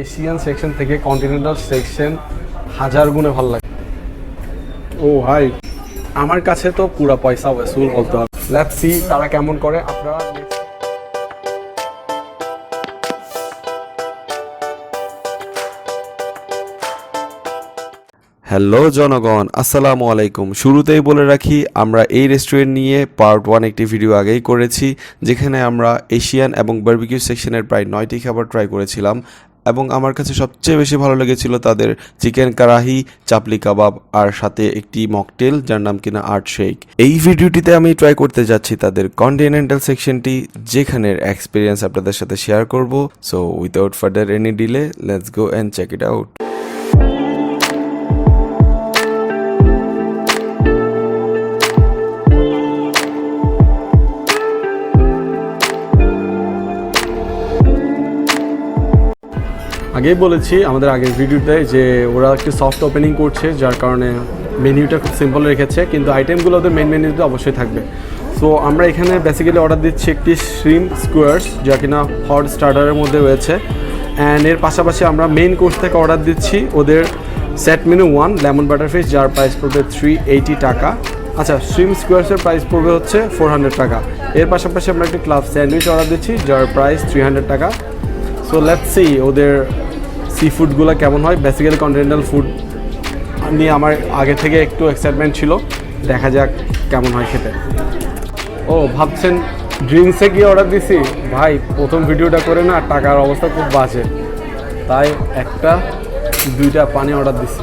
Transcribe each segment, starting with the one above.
Asian section থেকে continental section হাজার গুণে ভালো লাগে। ও ভাই, আমার কাছে তো পুরো পয়সা ওয়াসুল বলতে হবে। লেটস সি তারা কেমন করে। আপনারা হ্যালো জনগণ, আসসালামু আলাইকুম। শুরুতেই বলে রাখি, আমরা এই রেস্টুরেন্ট নিয়ে পার্ট 1 একটি ভিডিও আগেই করেছি, যেখানে আমরা এশিয়ান এবং বারবিকিউ সেকশনের প্রায় 9টি খাবার ট্রাই করেছিলাম এবং আমার কাছে সবচেয়ে বেশি ভালো লেগেছিল তাদের চিকেন কারাহি, চাপলি কাবাব আর সাথে একটি মকটেল যার নাম কিনা আর্ট শেক। এই ভিডিওটিতে আমি ট্রাই করতে যাচ্ছি তাদের কন্টিনেন্টাল সেকশনটি, যেখানের এক্সপিরিয়েন্স আপনাদের সাথে শেয়ার করব। So without further any delay, let's go and check it out. আগেই বলেছি আমাদের আগের ভিডিওতে যে ওরা একটু সফট ওপেনিং করছে, যার কারণে মেনিউটা খুব সিম্পল রেখেছে, কিন্তু আইটেমগুলো ওদের মেন মেনুতে অবশ্যই থাকবে। সো আমরা এখানে বেসিক্যালি অর্ডার দিচ্ছি একটি শ্রিম্প স্কোয়ার্স, যা কিনা হট স্টার্টারের মধ্যে রয়েছে। অ্যান্ড এর পাশাপাশি আমরা মেইন কোর্স থেকে অর্ডার দিচ্ছি ওদের set menu 1 lemon butter fish, যার প্রাইস পড়বে 380 টাকা। আচ্ছা, শ্রিম্প স্কোয়ার্সের প্রাইস পড়বে হচ্ছে 400 টাকা। এর পাশাপাশি আমরা একটি ক্লাব স্যান্ডউইচ অর্ডার দিচ্ছি, যার প্রাইস 300 টাকা। সো লেটস সি ওদের সি ফুডগুলো কেমন হয়। বেসিক্যালি কন্টিনেন্টাল ফুড নিয়ে আমার আগে থেকে একটু এক্সাইটমেন্ট ছিল, দেখা যাক কেমন হয় খেতে। ও ভাবছেন ড্রিঙ্কসে কি অর্ডার দিছি? ভাই, প্রথম ভিডিওটা করে না টাকার অবস্থা খুব বাজে, তাই দুইটা পানি অর্ডার দিছি।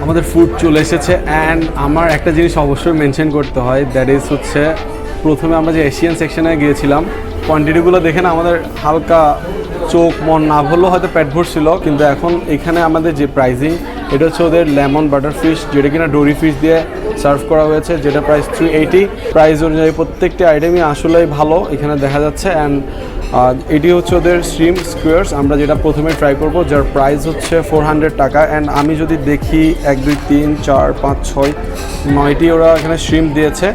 আমাদের ফুড চলে এসেছে। অ্যান্ড আমার একটা জিনিস অবশ্যই মেনশন করতে হয়, দ্যাট ইজ হচ্ছে প্রথমে আমরা যে এশিয়ান সেকশনে গিয়েছিলাম, কোয়ান্টিটিগুলো দেখে না আমাদের হালকা চোখ মন না ভরলেও হয়তো পেট ভরছিল, কিন্তু এখন এখানে আমাদের যে প্রাইজিং, এটা হচ্ছে ওদের লেমন বাটার ফিশ, যেটা কিনা ডোরি ফিশ দিয়ে সার্ভ করা হয়েছে, যেটা প্রাইস 380। প্রাইস অনুযায়ী প্রত্যেকটি আইটেমই আসলেই ভালো এখানে দেখা যাচ্ছে। অ্যান্ড এটি হচ্ছে ওদের শ্রিম্প স্কোয়ার্স, আমরা যেটা প্রথমে ট্রাই করব, যার প্রাইস হচ্ছে 400 টাকা। অ্যান্ড আমি যদি দেখি 1 2 3 4 5 6 9টি ওরা এখানে শ্রিম্প দিয়েছে।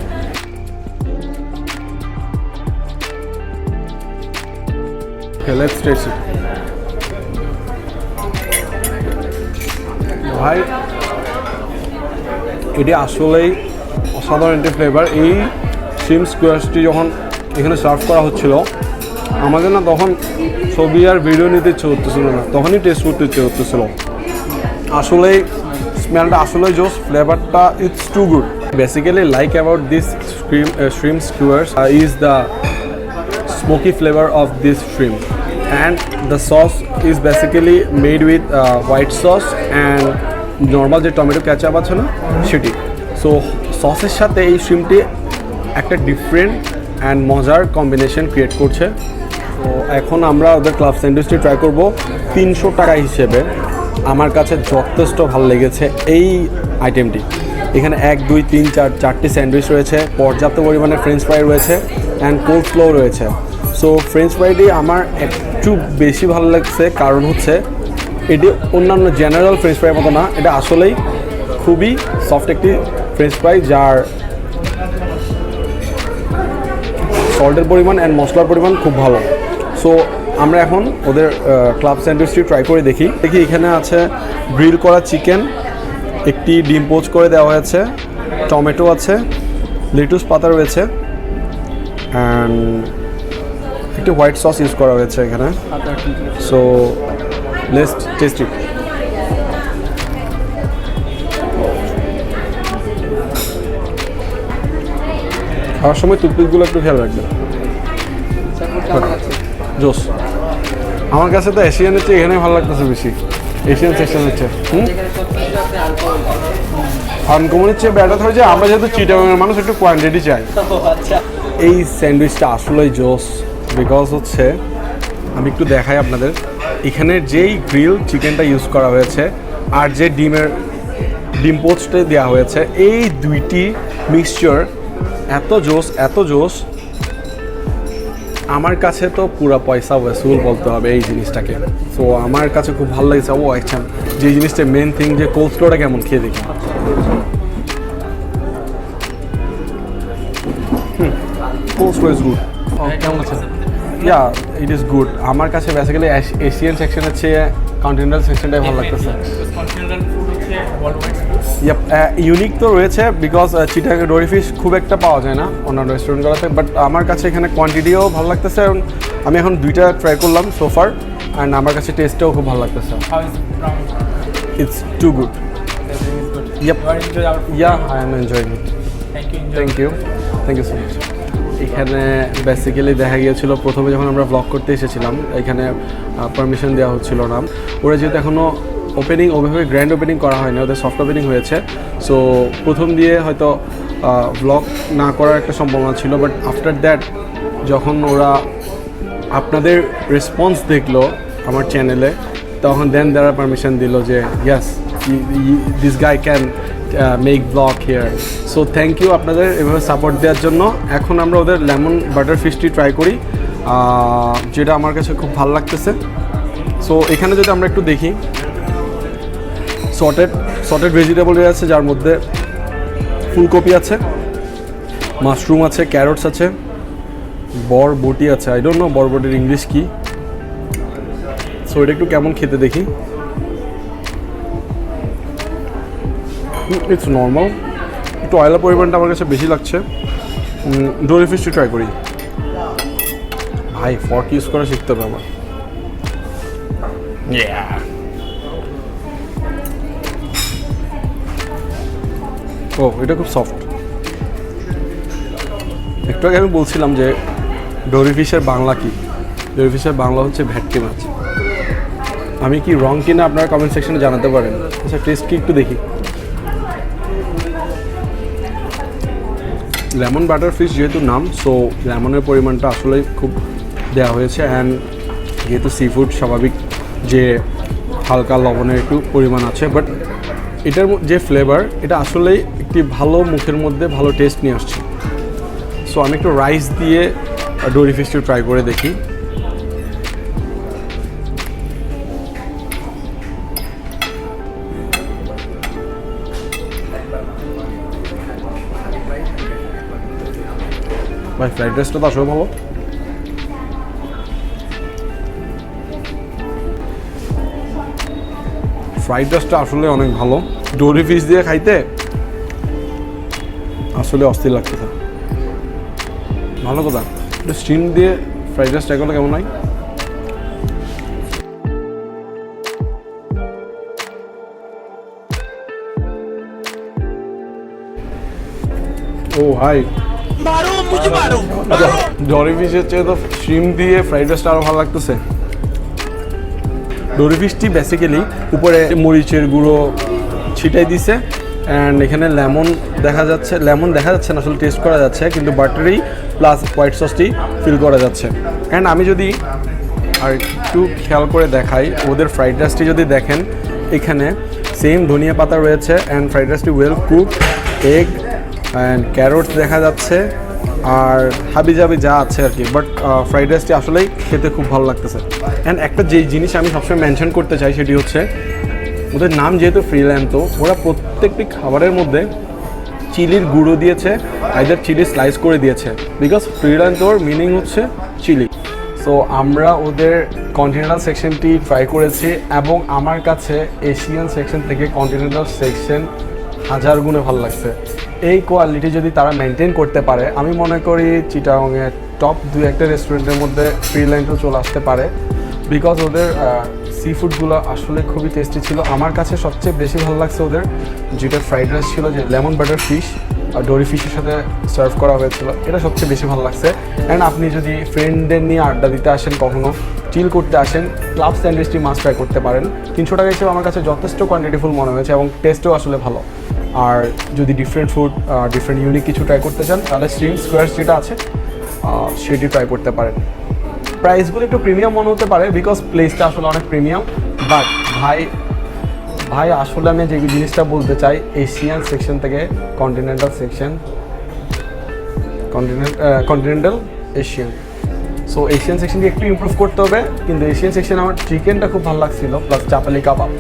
Let's taste it. ভাই, এটি আসলেই অসাধারণ একটি ফ্লেভার। এই শ্রিম্প স্কোয়ার্সটি যখন এখানে সার্ভ করা হচ্ছিল, আমাদের না তখন ছবি আর ভিডিও নিতে ইচ্ছে করতেছিল না, তখনই টেস্ট করতে ইচ্ছে করতেছিল। আসলেই স্মেলটা আসলেই জোস, ফ্লেভারটা it's too good. Basically like about this shrimp squares is the smoky flavor of this shrimp, and the sauce is basically made with white sauce and normal যে টমেটো কেচাপ আছে না সেটি। সো সসের সাথে এই শ্রিম্পটি একটা ডিফারেন্ট অ্যান্ড মজার combination create করছে। তো এখন আমরা ওদের ক্লাব স্যান্ডউইচটি ট্রাই করব। 300 টাকা হিসেবে আমার কাছে যথেষ্ট ভালো লেগেছে এই আইটেমটি। এখানে 1 2 3 4 4টি স্যান্ডউইচ রয়েছে, পর্যাপ্ত পরিমাণে ফ্রেঞ্চ ফ্রাই রয়েছে অ্যান্ড কোল্ড স্লো রয়েছে। সো ফ্রেঞ্চ ফ্রাইটি আমার একটু বেশি ভালো লাগছে, কারণ হচ্ছে এটি অন্যান্য জেনারেল ফ্রেঞ্চ ফ্রাইয়ের মতো না, এটা আসলেই খুবই সফট একটি ফ্রেঞ্চ ফ্রাই, যার সল্টের পরিমাণ অ্যান্ড মশলার পরিমাণ খুব ভালো। সো আমরা এখন ওদের ক্লাব স্যান্ডউইচটি ট্রাই করে দেখি। এখানে আছে গ্রিল করা চিকেন, একটি ডিম পোচ করে দেওয়া হয়েছে, টমেটো আছে, লেটুস পাতা রয়েছে, অ্যান্ড একটি হোয়াইট সস ইউজ করা হয়েছে এখানে। সো লেটস টেস্ট ইট। খাওয়ার সময় টুথপিকগুলো একটু খেয়াল রাখবেন। জোস। আমার কাছে তো এশিয়ানের চেয়ে এখানে ভালো লাগতেছে বেশি, এশিয়ান সেকশন হচ্ছে। আনকমনের চেয়ে ব্যাটার হয়েছে, আমরা যেহেতু চিটাগাংয়ের মানুষ একটু কোয়ান্টিটি চাই। এই স্যান্ডউইচটা আসলেই জোস, বিকজ হচ্ছে আমি একটু দেখাই আপনাদের। এখানে যেই গ্রিল চিকেনটা ইউজ করা হয়েছে আর যে ডিম পোচটা দেওয়া হয়েছে, এই দুইটি মিক্সচার এত জোস, আমার কাছে তো পুরো পয়সা ওয়াসুল বলতে হবে এই জিনিসটাকে। সো আমার কাছে খুব ভালো লাগছে। ও আচ্ছা, যে জিনিসটা মেন থিং, যে কোল্ড স্টোরটা কেমন খেয়ে দেখি। Cold store is good. কেমন আছে? ইয়া, ইট ইজ গুড। আমার কাছে বেসিক্যালি এশিয়ান সেকশনের চেয়ে কন্টিনেন্টাল সেকশনটাই ভালো লাগতেছে। কন্টিনেন্টাল ফুড হচ্ছে world wide food. Yep, unique তো রয়েছে বিকজ চিটাগাং ডোরি ফিশ খুব একটা পাওয়া যায় না অন্যান্য রেস্টুরেন্টগুলোতে, বাট আমার কাছে এখানে কোয়ান্টিটিও ভালো লাগতেছে এবং আমি এখন দুইটা ট্রাই করলাম সোফার অ্যান্ড আমার কাছে টেস্টটাও খুব ভালো লাগতেছে। How is brown? It's too good. Everything is good. Yep. You are enjoy our food. Yeah, I am enjoying it. Thank you. Enjoy. Thank you so much. এখানে বেসিক্যালি দেখা গিয়েছিল প্রথমে যখন আমরা ব্লগ করতে এসেছিলাম এখানে পারমিশন দেওয়া হচ্ছিল না, ওরা যেহেতু এখনও ওপেনিং ওভাবে গ্র্যান্ড ওপেনিং করা হয়নি, ওদের সফট ওপেনিং হয়েছে, সো প্রথম দিয়ে হয়তো ব্লগ না করার একটা সম্ভাবনা ছিল, বাট আফটার দ্যাট যখন ওরা আপনাদের রেসপন্স দেখলো আমার চ্যানেলে তখন দেন তারা পারমিশন দিল যে yes this guy can make blog here. So thank you আপনাদের এভাবে সাপোর্ট দেওয়ার জন্য। এখন আমরা ওদের লেমন বাটার ফিশটি ট্রাই করি, যেটা আমার কাছে খুব ভালো লাগতেছে। সো এখানে যদি আমরা একটু দেখি, সটেড ভেজিটেবল আছে যার মধ্যে ফুলকপি আছে, মাশরুম আছে, ক্যারটস আছে, বরবটি আছে, আই ডোন্ট নো বরবটির ইংলিশ কি। সো এটা একটু কেমন খেতে দেখি। ইটস নর্মাল, একটু অয়েলের পরিমাণটা আমার কাছে বেশি লাগছে। ডোরি ফিশটি ট্রাই করি। ভাই ফর্ক ইউজ করা শিখতে হবে আমার। ও এটা খুব সফট। একটু আগে আমি বলছিলাম যে ডোরি ফিশের বাংলা কি, ডোরি ফিশের বাংলা হচ্ছে ভেটকি মাছ। আমি কি রং কিনা আপনারা কমেন্ট সেকশনে জানাতে পারেন। আচ্ছা টেস্ট কি একটু দেখি। লেমন বাটার ফিশ যেহেতু নাম, সো লেমনের পরিমাণটা আসলেই খুব দেওয়া হয়েছে, অ্যান্ড যেহেতু সি ফুড স্বাভাবিক যে হালকা লবণের একটু পরিমাণ আছে, বাট এটার যে ফ্লেভার এটা আসলেই একটি ভালো মুখের মধ্যে ভালো টেস্ট নিয়ে আসছে। সো আমি একটু রাইস দিয়ে ডোরি ফিশটি ট্রাই করে দেখি। ভাই ফ্রাইড রাইসটা তো আসলে ভালো। ফ্রাইড রাইসটা আসলে অনেক ভালো, ডোরি ফিশ দিয়ে খাইতে আসলে অস্থির লাগতেছে। ভালো কথা, এটা স্টিম দিয়ে ফ্রাইড রাইস ট্রাই করলে কেমন হয়। ও হাই, ডোরি ফিশের চেয়ে তো স্টিম দিয়ে ফ্রাইড রাইসটা আরও ভালো লাগতেছে। ডোরি ফিশটি বেসিক্যালি উপরে মরিচের গুঁড়ো ছিটাই দিছে, অ্যান্ড এখানে লেমন দেখা যাচ্ছে না, আসলে টেস্ট করা যাচ্ছে, কিন্তু বাটারি প্লাস হোয়াইট সসটি ফিল করা যাচ্ছে। অ্যান্ড আমি যদি আর একটু খেয়াল করে দেখাই ওদের ফ্রাইড রাইসটি যদি দেখেন, এখানে সেম ধনিয়া পাতা রয়েছে, অ্যান্ড ফ্রাইড রাইসটি well cook, egg and carrots দেখা যাচ্ছে, আর হাবিজাবি যা আছে আর কি, বাট ফ্রাইড রাইসটি আসলেই খেতে খুব ভালো লাগতেছে। অ্যান্ড একটা যেই জিনিস আমি সবসময় মেনশন করতে চাই সেটি হচ্ছে ওদের নাম যেহেতু ফ্রিল্যান্তো, ওরা প্রত্যেকটি খাবারের মধ্যে চিলির গুঁড়ো দিয়েছে, আইদার চিলি স্লাইস করে দিয়েছে, বিকজ ফ্রিল্যান্তোর মিনিং হচ্ছে চিলি। সো আমরা ওদের কন্টিনেন্টাল সেকশনটি ট্রাই করেছি এবং আমার কাছে এশিয়ান সেকশন থেকে কন্টিনেন্টাল সেকশন 1000 গুণে ভালো লাগছে। এই কোয়ালিটি যদি তারা মেনটেন করতে পারে, আমি মনে করি চিটাগংয়ের টপ 2-1টা রেস্টুরেন্টের মধ্যে ফ্রিল্যান্ডও চলে আসতে পারে, বিকজ ওদের সি ফুডগুলো আসলে খুবই টেস্টি ছিল। আমার কাছে সবচেয়ে বেশি ভালো লাগছে ওদের যেটা ফ্রাইড রাইস ছিল, যে লেমন বাটার ফিশ আর ডোরি ফিশের সাথে সার্ভ করা হয়েছিল, এটা সবচেয়ে বেশি ভালো লাগছে। অ্যান্ড আপনি যদি ফ্রেন্ডদের নিয়ে আড্ডা দিতে আসেন, কখনো চিল করতে আসেন, ক্লাব স্যান্ডউইচটি মাস্ট ট্রাই করতে পারেন। 300 টাকা হিসেবে আমার কাছে যথেষ্ট কোয়ান্টিটিফুল মনে হয়েছে এবং টেস্টও আসলে ভালো। আর যদি ডিফারেন্ট ফুড, ডিফারেন্ট ইউনিক কিছু ট্রাই করতে চান, তাহলে স্ট্রিম স্কোয়ার যেটা আছে সেটি ট্রাই করতে পারেন। প্রাইসগুলো একটু প্রিমিয়াম মনে হতে পারে, বিকজ প্লেসটা আসলে অনেক প্রিমিয়াম, বাট ভাই আসলে আমি যে জিনিসটা বলতে চাই, এশিয়ান সেকশন থেকে continental section, continental Asian, so Asian সেকশনকে একটু ইমপ্রুভ করতে হবে। কিন্তু এশিয়ান সেকশন আমার চিকেনটা খুব ভালো লাগছিল, প্লাস চাপালি কাবাব,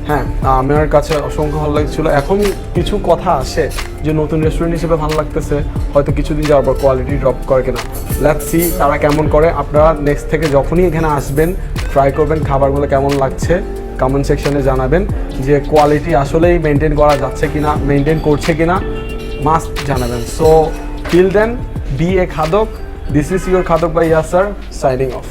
হ্যাঁ, আমার কাছে অসংখ্য ভালো লাগছিল। এখন কিছু কথা আসে যে নতুন রেস্টুরেন্ট হিসেবে ভালো লাগতেছে, হয়তো কিছুদিন যাওয়ার পর কোয়ালিটি ড্রপ করে কিনা। লেটস সি তারা কেমন করে। আপনারা নেক্সট থেকে যখনই এখানে আসবেন ট্রাই করবেন খাবারগুলো কেমন লাগছে, কমেন্ট সেকশনে জানাবেন যে কোয়ালিটি আসলেই মেনটেন করা যাচ্ছে কিনা, মেনটেন করছে কিনা, মাস্ট জানাবেন। So till then, be a খাদক, দিস ইজ ইউর খাদক বাই ইয়াসার, সাইনিং অফ।